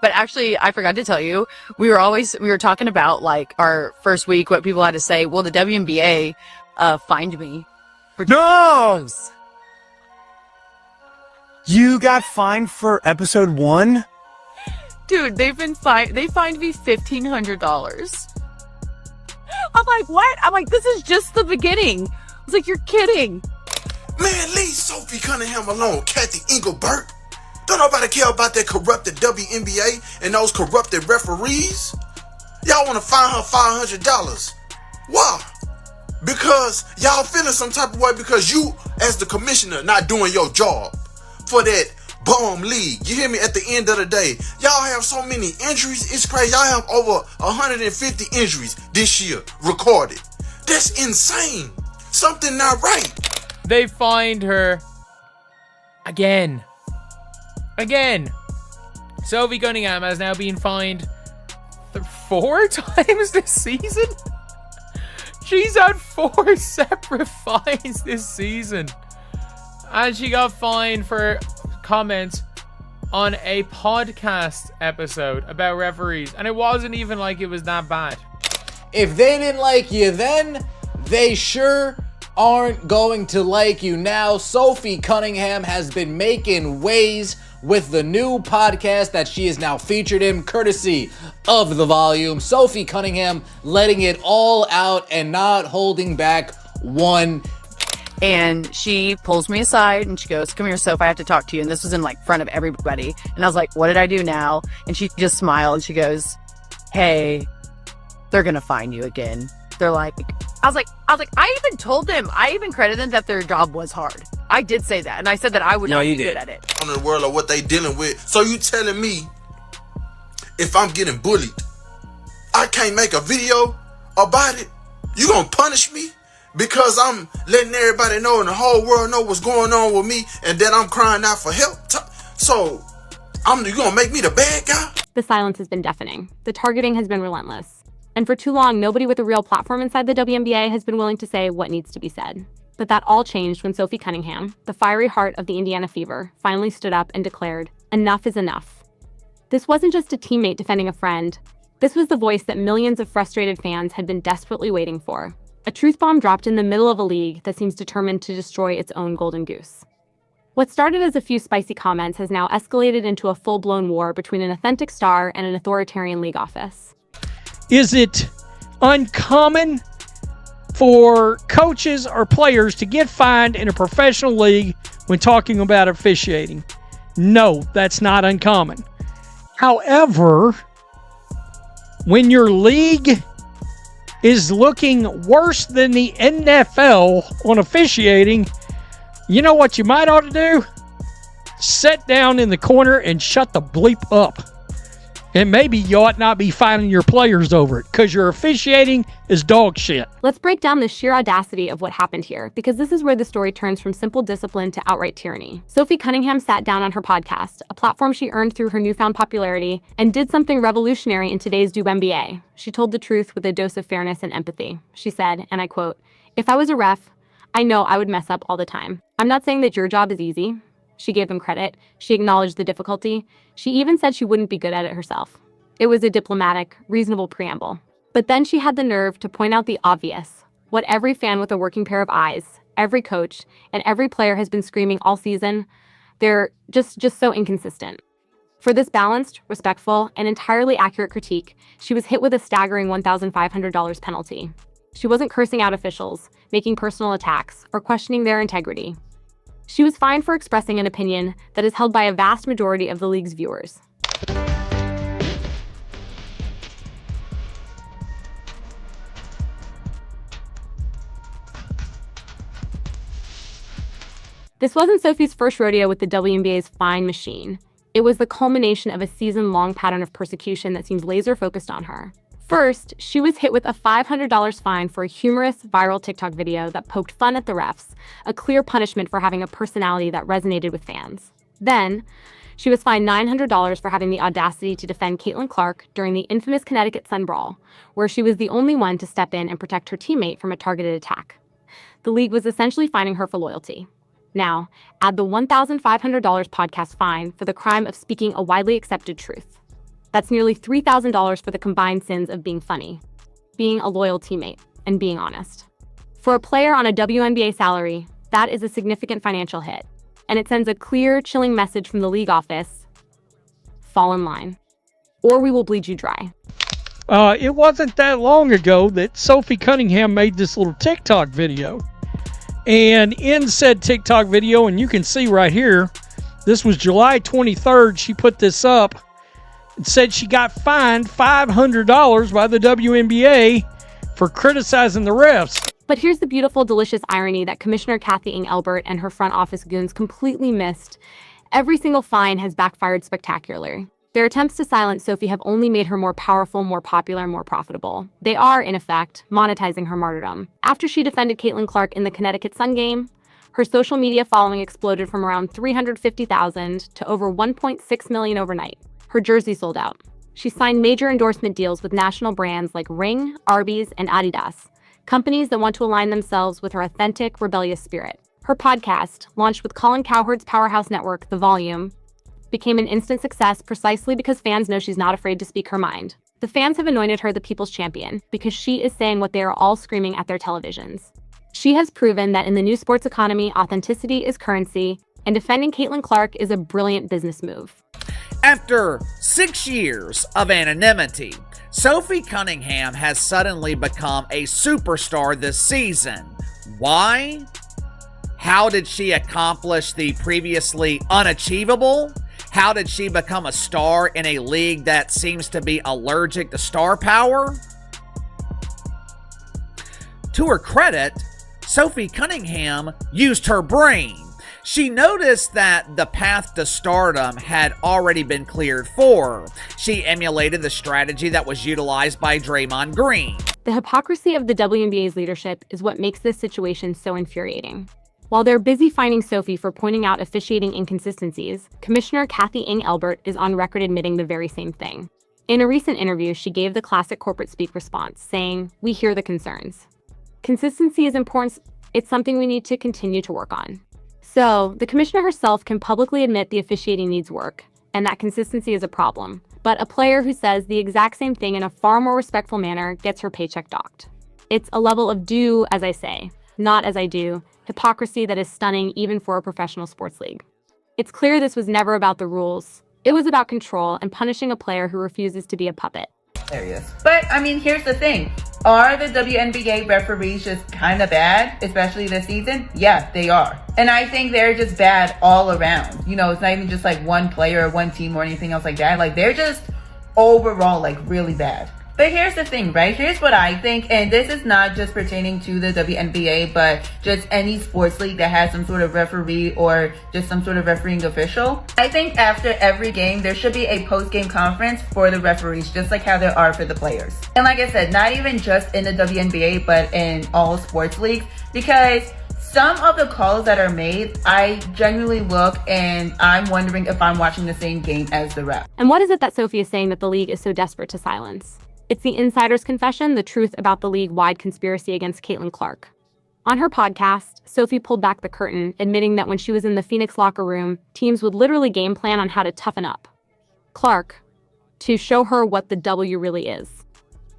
But actually, I forgot to tell you, we were talking about like our first week, what people had to say. Well, the WNBA fined me for No! You got fined for episode 1? Dude, they fined me $1,500. I'm like, what? I'm like, this is just the beginning. I was like, you're kidding. Man, leave Sophie Cunningham alone, Kathy Engelbert. Don't nobody care about that corrupted WNBA and those corrupted referees. Y'all want to fine her $500. Why? Because y'all feeling some type of way because you, as the commissioner, not doing your job for that bum league. You hear me? At the end of the day, y'all have so many injuries. It's crazy. Y'all have over 150 injuries this year recorded. That's insane. Something not right. They fined her again. Sophie Cunningham has now been fined 4 times this season. She's had 4 separate fines this season. And she got fined for comments on a podcast episode about referees. And it wasn't even like it was that bad. If they didn't like you then, they sure aren't going to like you now. Sophie Cunningham has been making waves with the new podcast that she is now featured in, courtesy of The Volume. Sophie Cunningham letting it all out and not holding back one. And she pulls me aside and she goes, come here, Soph, I have to talk to you. And this was in like front of everybody. And I was like, what did I do now? And she just smiled and she goes, hey, they're going to fine you again. They're like, I was like, I even told them, I even credited them that their job was hard. I did say that. And I said that I would not be good at it. On the world of what they dealing with. So you telling me if I'm getting bullied, I can't make a video about it? You gonna punish me? Because I'm letting everybody know and the whole world know what's going on with me and that I'm crying out for help. So you gonna make me the bad guy? The silence has been deafening. The targeting has been relentless. And for too long, nobody with a real platform inside the WNBA has been willing to say what needs to be said. But that all changed when Sophie Cunningham, the fiery heart of the Indiana Fever, finally stood up and declared, enough is enough. This wasn't just a teammate defending a friend. This was the voice that millions of frustrated fans had been desperately waiting for. A truth bomb dropped in the middle of a league that seems determined to destroy its own golden goose. What started as a few spicy comments has now escalated into a full-blown war between an authentic star and an authoritarian league office. Is it uncommon for coaches or players to get fined in a professional league when talking about officiating? No, that's not uncommon. However, when your league is looking worse than the NFL on officiating, you know what you might ought to do? Sit down in the corner and shut the bleep up. And maybe you ought not be fining your players over it, because your officiating is dog shit. Let's break down the sheer audacity of what happened here, because this is where the story turns from simple discipline to outright tyranny. Sophie Cunningham sat down on her podcast, a platform she earned through her newfound popularity, and did something revolutionary in today's WNBA. She told the truth with a dose of fairness and empathy. She said, and I quote, "If I was a ref, I know I would mess up all the time. I'm not saying that your job is easy." She gave them credit. She acknowledged the difficulty. She even said she wouldn't be good at it herself. It was a diplomatic, reasonable preamble. But then she had the nerve to point out the obvious, what every fan with a working pair of eyes, every coach, and every player has been screaming all season. They're just so inconsistent. For this balanced, respectful, and entirely accurate critique, she was hit with a staggering $1,500 penalty. She wasn't cursing out officials, making personal attacks, or questioning their integrity. She was fined for expressing an opinion that is held by a vast majority of the league's viewers. This wasn't Sophie's first rodeo with the WNBA's fine machine. It was the culmination of a season-long pattern of persecution that seems laser-focused on her. First, she was hit with a $500 fine for a humorous, viral TikTok video that poked fun at the refs, a clear punishment for having a personality that resonated with fans. Then, she was fined $900 for having the audacity to defend Caitlin Clark during the infamous Connecticut Sun Brawl, where she was the only one to step in and protect her teammate from a targeted attack. The league was essentially fining her for loyalty. Now, add the $1,500 podcast fine for the crime of speaking a widely accepted truth. That's nearly $3,000 for the combined sins of being funny, being a loyal teammate, and being honest. For a player on a WNBA salary, that is a significant financial hit, and it sends a clear, chilling message from the league office: fall in line, or we will bleed you dry. It wasn't that long ago that Sophie Cunningham made this little TikTok video. And in said TikTok video, and you can see right here, this was July 23rd, she put this up and said she got fined $500 by the WNBA for criticizing the refs. But here's the beautiful, delicious irony that Commissioner Kathy Ing-Elbert and her front office goons completely missed. Every single fine has backfired spectacularly. Their attempts to silence Sophie have only made her more powerful, more popular, more profitable. They are, in effect, monetizing her martyrdom. After she defended Caitlin Clark in the Connecticut Sun game, her social media following exploded from around 350,000 to over 1.6 million overnight. Her jersey sold out. She signed major endorsement deals with national brands like Ring, Arby's, and Adidas, companies that want to align themselves with her authentic, rebellious spirit. Her podcast, launched with Colin Cowherd's powerhouse network, The Volume, became an instant success precisely because fans know she's not afraid to speak her mind. The fans have anointed her the people's champion because she is saying what they are all screaming at their televisions. She has proven that in the new sports economy, authenticity is currency, and defending Caitlin Clark is a brilliant business move. After 6 years of anonymity, Sophie Cunningham has suddenly become a superstar this season. Why? How did she accomplish the previously unachievable? How did she become a star in a league that seems to be allergic to star power? To her credit, Sophie Cunningham used her brain. She noticed that the path to stardom had already been cleared for her. She emulated the strategy that was utilized by Draymond Green. The hypocrisy of the WNBA's leadership is what makes this situation so infuriating. While they're busy fining Sophie for pointing out officiating inconsistencies, Commissioner Kathy Ing-Elbert is on record admitting the very same thing. In a recent interview, she gave the classic corporate speak response, saying, "We hear the concerns. Consistency is important. It's something we need to continue to work on." So, the commissioner herself can publicly admit the officiating needs work, and that consistency is a problem. But a player who says the exact same thing in a far more respectful manner gets her paycheck docked. It's a level of do as I say, not as I do, hypocrisy that is stunning even for a professional sports league. It's clear this was never about the rules. It was about control and punishing a player who refuses to be a puppet. Hilarious. But, I mean, here's the thing. Are the WNBA referees just kind of bad, especially this season? Yeah, they are. And I think they're just bad all around. You know, it's not even just like one player or one team or anything else like that. Like, they're just overall, like, really bad. But here's the thing, right? Here's what I think, and this is not just pertaining to the WNBA, but just any sports league that has some sort of referee or just some sort of refereeing official. I think after every game, there should be a post-game conference for the referees, just like how there are for the players. And like I said, not even just in the WNBA, but in all sports leagues, because some of the calls that are made, I genuinely look and I'm wondering if I'm watching the same game as the ref. And what is it that Sophie is saying that the league is so desperate to silence? It's the insider's confession, the truth about the league-wide conspiracy against Caitlin Clark. On her podcast, Sophie pulled back the curtain, admitting that when she was in the Phoenix locker room, teams would literally game plan on how to toughen up Clark to show her what the W really is.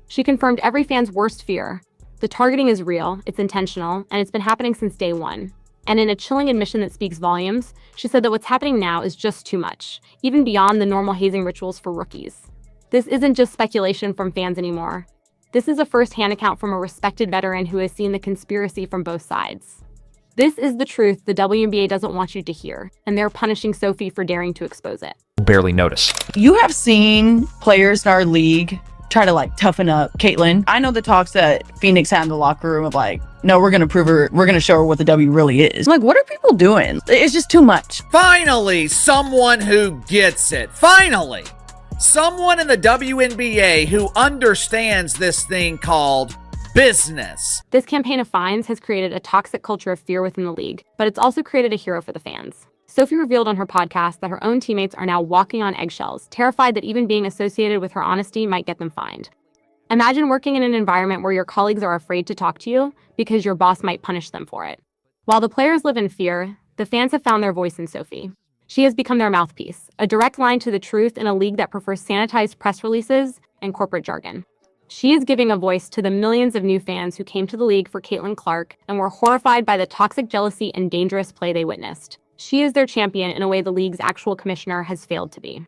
She confirmed every fan's worst fear. The targeting is real, it's intentional, and it's been happening since day one. And in a chilling admission that speaks volumes, she said that what's happening now is just too much, even beyond the normal hazing rituals for rookies. This isn't just speculation from fans anymore. This is a first-hand account from a respected veteran who has seen the conspiracy from both sides. This is the truth the WNBA doesn't want you to hear, and they're punishing Sophie for daring to expose it. Barely notice. You have seen players in our league try to like toughen up Caitlin. I know the talks that Phoenix had in the locker room of like, no, we're going to prove her, we're going to show her what the W really is. I'm like, what are people doing? It's just too much. Finally, someone who gets it. Finally, someone in the WNBA who understands this thing called business. This campaign of fines has created a toxic culture of fear within the league, but it's also created a hero for the fans. Sophie revealed on her podcast that her own teammates are now walking on eggshells, terrified that even being associated with her honesty might get them fined. Imagine working in an environment where your colleagues are afraid to talk to you because your boss might punish them for it. While the players live in fear, the fans have found their voice in Sophie. She has become their mouthpiece, a direct line to the truth in a league that prefers sanitized press releases and corporate jargon. She is giving a voice to the millions of new fans who came to the league for Caitlin Clark and were horrified by the toxic jealousy and dangerous play they witnessed. She is their champion in a way the league's actual commissioner has failed to be.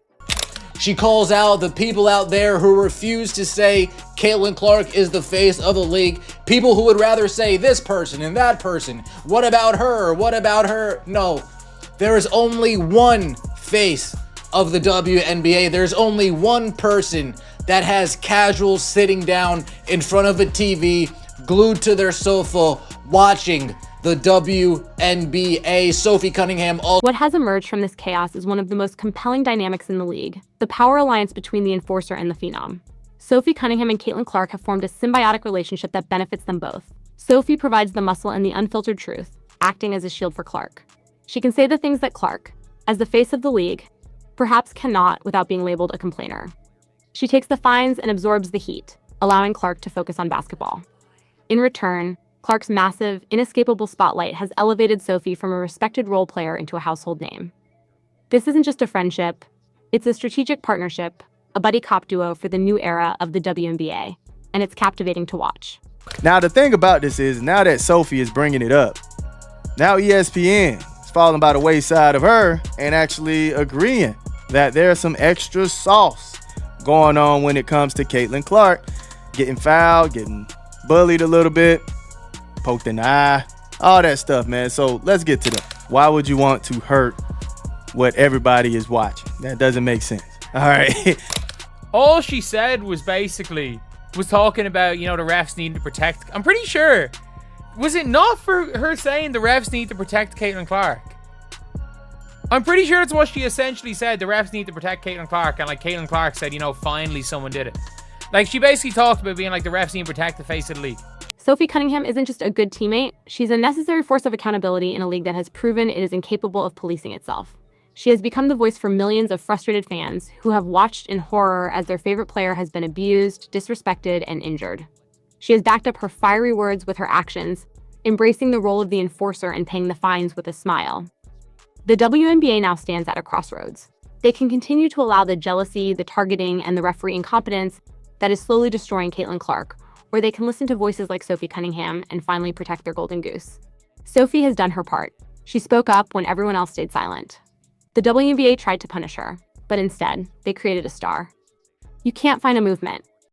She calls out the people out there who refuse to say Caitlin Clark is the face of the league. People who would rather say this person and that person. What about her? What about her? No, there is only one face of the WNBA. There's only one person that has casuals sitting down in front of a TV, glued to their sofa, watching the WNBA. Sophie Cunningham. What has emerged from this chaos is one of the most compelling dynamics in the league, the power alliance between the enforcer and the phenom. Sophie Cunningham and Caitlin Clark have formed a symbiotic relationship that benefits them both. Sophie provides the muscle and the unfiltered truth, acting as a shield for Clark. She can say the things that Clark, as the face of the league, perhaps cannot without being labeled a complainer. She takes the fines and absorbs the heat, allowing Clark to focus on basketball. In return, Clark's massive, inescapable spotlight has elevated Sophie from a respected role player into a household name. This isn't just a friendship, it's a strategic partnership, a buddy cop duo for the new era of the WNBA, and it's captivating to watch. Now, the thing about this is, now that Sophie is bringing it up, now ESPN is falling by the wayside of her and actually agreeing that there's some extra sauce going on when it comes to Caitlin Clark getting fouled, getting bullied a little bit, poked in the eye, all that stuff, man. So let's get to that. Why would you want to hurt what everybody is watching? That doesn't make sense. All right. All she said was talking about, the refs need to protect. I'm pretty sure. Was it not for her saying the refs need to protect Caitlin Clark? I'm pretty sure that's what she essentially said. The refs need to protect Caitlin Clark. And Caitlin Clark said, finally someone did it. She basically talked about being the refs need to protect the face of the league. Sophie Cunningham isn't just a good teammate, she's a necessary force of accountability in a league that has proven it is incapable of policing itself. She has become the voice for millions of frustrated fans who have watched in horror as their favorite player has been abused, disrespected, and injured. She has backed up her fiery words with her actions, embracing the role of the enforcer and paying the fines with a smile. The WNBA now stands at a crossroads. They can continue to allow the jealousy, the targeting, and the referee incompetence that is slowly destroying Caitlin Clark, or they can listen to voices like Sophie Cunningham and finally protect their golden goose. Sophie has done her part. She spoke up when everyone else stayed silent. The WNBA tried to punish her, but instead, they created a star. You can't find a movement,